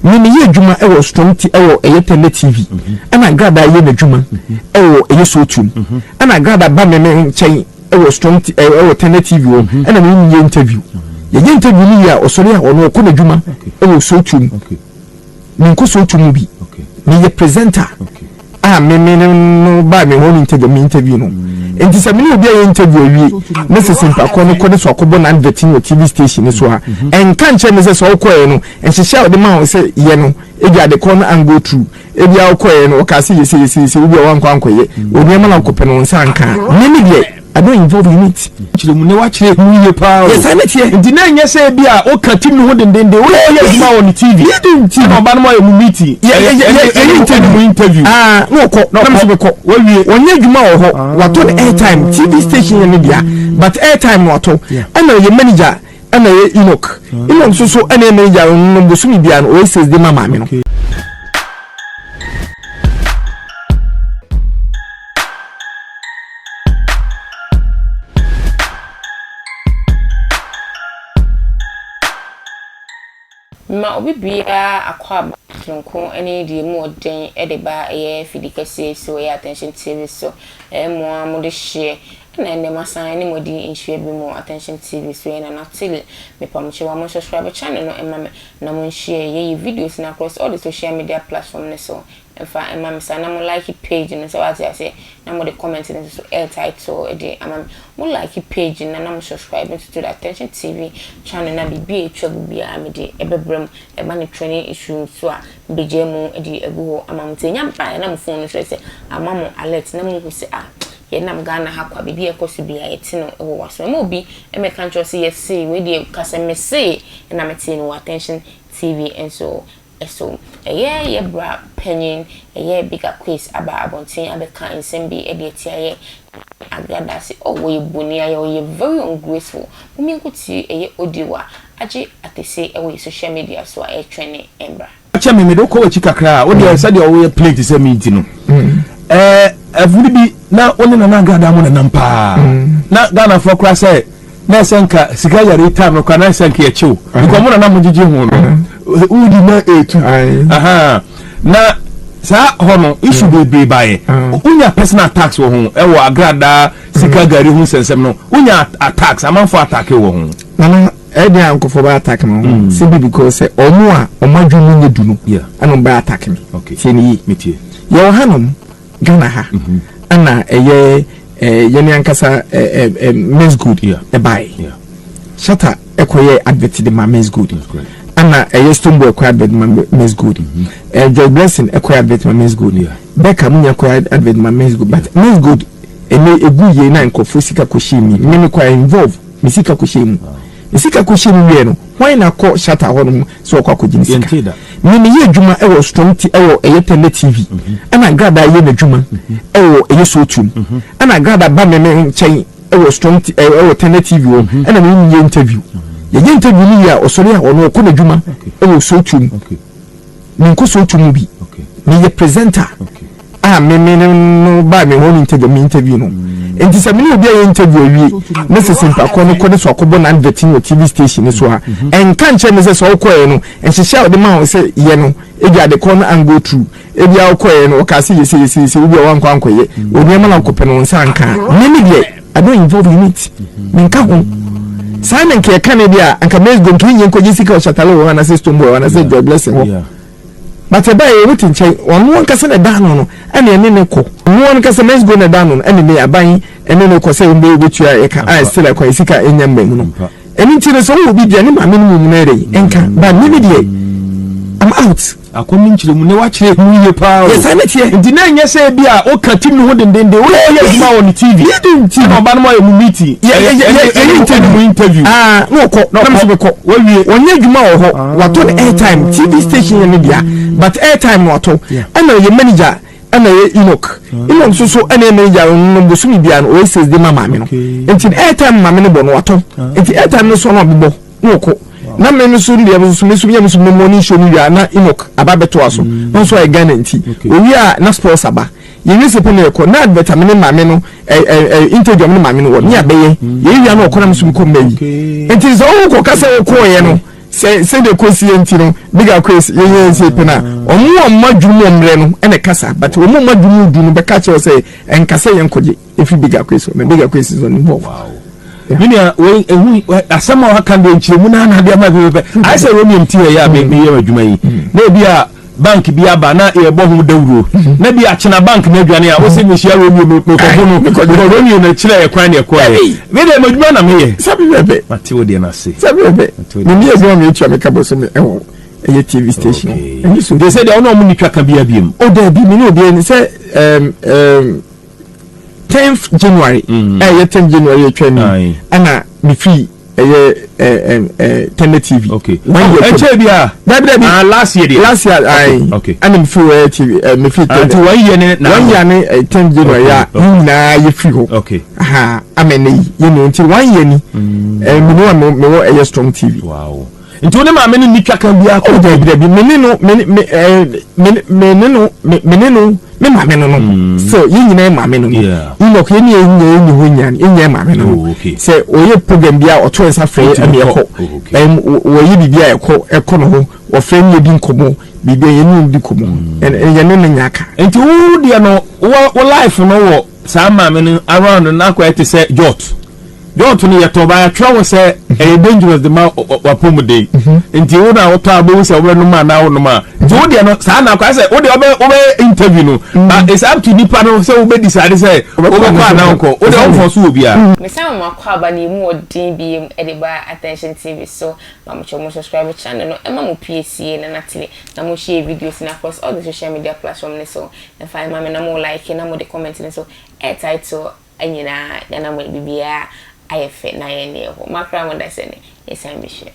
me ye adwuma e wo strong ti e wo Eyetele TV ana Agradaa ye na adwuma e wo Eyesotum ana Agradaa ba me nchen e wo strong ti e wo Tele TV wo ana me ye interview ye interview ni ya osori a ono ko na adwuma e wo Sotum me ko Sotum bi me ye presenter me no ba me won interview no enti se me obi a interview wi necessary pa ko no ko so akobo na advertising TV station so a en kan che me se so koye no en hihia de ma se ye no eja de ko no and go through ebi a koye no ka se ye obi a wan kwankoye obi ma na kope no nsa nka me de I don't involve in it. Chile mu ne wa chile mu ye pa. Yes, I met here. Ndi na nya say bia o ka tim no de we ye ma on TV. You do TV. No ba no mu meeting. Interview. No ko. No me ko. We onye djuma wo ho. Wato the airtime TV station ne bia. But airtime wato. Ana ye manager, ana ye Enoch. Enoch so ana ye manager no bosumi bia no says de mama me no. Ma obi bia akwa nko ene di mu odin edeba Tvgh so attention TV so mo amode share na ene masan ni modi nhwe bi mu attention TV so na natile me pamche wa mo subscribe channel no emma na mo share ye videos na across all the social media platforms so emfa emma me sana mo like page no so what I say na mo the comment no so airtight so e emma mo like page na mo subscribe to the attention TV channel na bibi etwa bia me de ebebrem e ma ne training issue so a beje mu e de egu ama mo tenya mpa na mo phone no so say ama mo alert na mo hu say ye nam Ghana ha kwa bibi ekoso bia yeti no ewo waso mo bi e me kan cho say yes we dey kase me say na me tie no attention TV and so ye bra penyin ye big Akwess aba abontin abeka nsembi e de tie Agradaa say we boni aye very ungrateful mumi nkuti ye odiwa age atese e we social media so e training embra acha me do ko wachi kakra o de say de o we play to say meet no avudi bi na oni na Agradaa mo na nampa na Ghana for kra say na senka Sika yare time no kwa na senka ye chiw ko mo na mo gigi hu no udi na etu na sa hono issue be bae unya personal attacks wo hu e wo Agradaa Sika Gari hu sensem no unya attacks amanfo attack wo hu na e dey ankofo ba attack me simply because omo a omadwunu nyedu no ana ba attack me tie ni metie ye hanom Ghana ha ana eye yeni ankasa men's good e buy shata ekoye advert de ma men's good ana Stumbo ekoye advert ma men's good Joy Blessing ekoye advert ma men's good Beka munya ekoye advert ma men's good but men's good egu ye na nkofo Sika koshimi me kwa involve me Sika koshimi Sika koshimi we no why na ko shata hono so kwa kojini Sika me ye adwuma e wo strong ti e wo Eyetele TV ana Agradaa ye na adwuma e wo Eyesotum ana Agradaa ba me nchen e wo strong ti e wo Tele TV wo ana me ye interview ye interview ni ya osori a ono ko na adwuma e wo Sotum me ko Sotum bi me ye presenter me no ba me won interview no enti se me obi a interview wi necessary pa ko no so akobo na advertising TV station so a en kan che me se so koye no en hihia de ma se ye no eja de ko no and go through ebi a koye no ka se ye obi a wan kwankoye obi ma na kope no nsa nka me de I don't involve in it me nka ho Simon ke kan e dia anka mes go to yin ko Sika Shatalo wana se Stumbo wana se Joy Blessing but a bay waiting chain one can send a down on any ko one can say go na down on any me aban and then ko say we which you I still like Sika enyambe no any tin so will be the animal minimum mere enka but me dey I'm out akomi nchire mu ne wa chire mu ye pa yes I met here ndi na nya say bia o ka tim no ho dende we ye ma on TV you do TV no ba no mu meeting interview no ko no me ko we onye djuma wo ho wato the airtime TV station ne bia but airtime wato ana ye manager ana ye Enoch so ana ye manager no bosumi bia no says de mama me no enti airtime mama ne bo no wato enti airtime no so no bebo no ko na me so ndi so me money show ni na Enoch ababeto aso no so e Ghana nti owi a na sports aba ye ni sepo ne ko na advert me mame no interview me mame no wo ni abeye ye wi na okona so ko mbayi enti so wo ko kasa wo ko ye no say the Kwesi big Akwess ye say pena omo madwumu omre no ene kasa but omo madwumu du no be ka che say en kasa yen koje efi big Akwess me big Akwess is on involved. Wow. Minia we asama wa kan de nchiremu na de ma pepe I say we mti ya me ye adwuma yi na bia bank bia ba na e bo hu dawuro na bia chena bank na adwane a wo se me shia we mi ko no ni na chira e kwan ne ko ai me de madwuma na me ye sabi bebe mate wo de na se sabi bebe me ye go me twa me ka bo so me a TV station and so they say they no mu ni twaka bia biem o da bi me no bi ni say 10th January 10th January training ana me free TV. Okay. One year. Last year. Okay. And I'm free TV. Me free. 1 year. 1 year. 10 January. Na you free. Okay. Aha. I mean, you know, until 1 year ni. Me want a strong TV. Wow. Into them Maame ni twa kan bia ko me Maame no so yin nyina Maame no no ko ni honyan Maame no say oye program bia o to ensa free am yeko oye bibia eko no ho o free ni bi nkomo bibia ye ni bi komo ye ne nyaka enti wo dia no wo life no wo sa Maame no around na ko ete say jot ni yetoba ya twa say e dangerous the ma wapom dey enti wo na wo to abo say wo no ma na wo no ma enti wo dia no sa na kwa say wo de obe interview no but it's up to nipa no say wo be decide say wo be kwa na nko wo de wo for so obi a me say mo akwa ba ni mu odin bi e de ba attention TV so ma mo chomo subscribe channel no e ma mo PSA na natile na mo share videos na across all the social media platforms so and find Maame na mo like na mo de comment so e title anyina na mo bibia ayefe na ye ne ho makra mo da se ne Exp0śe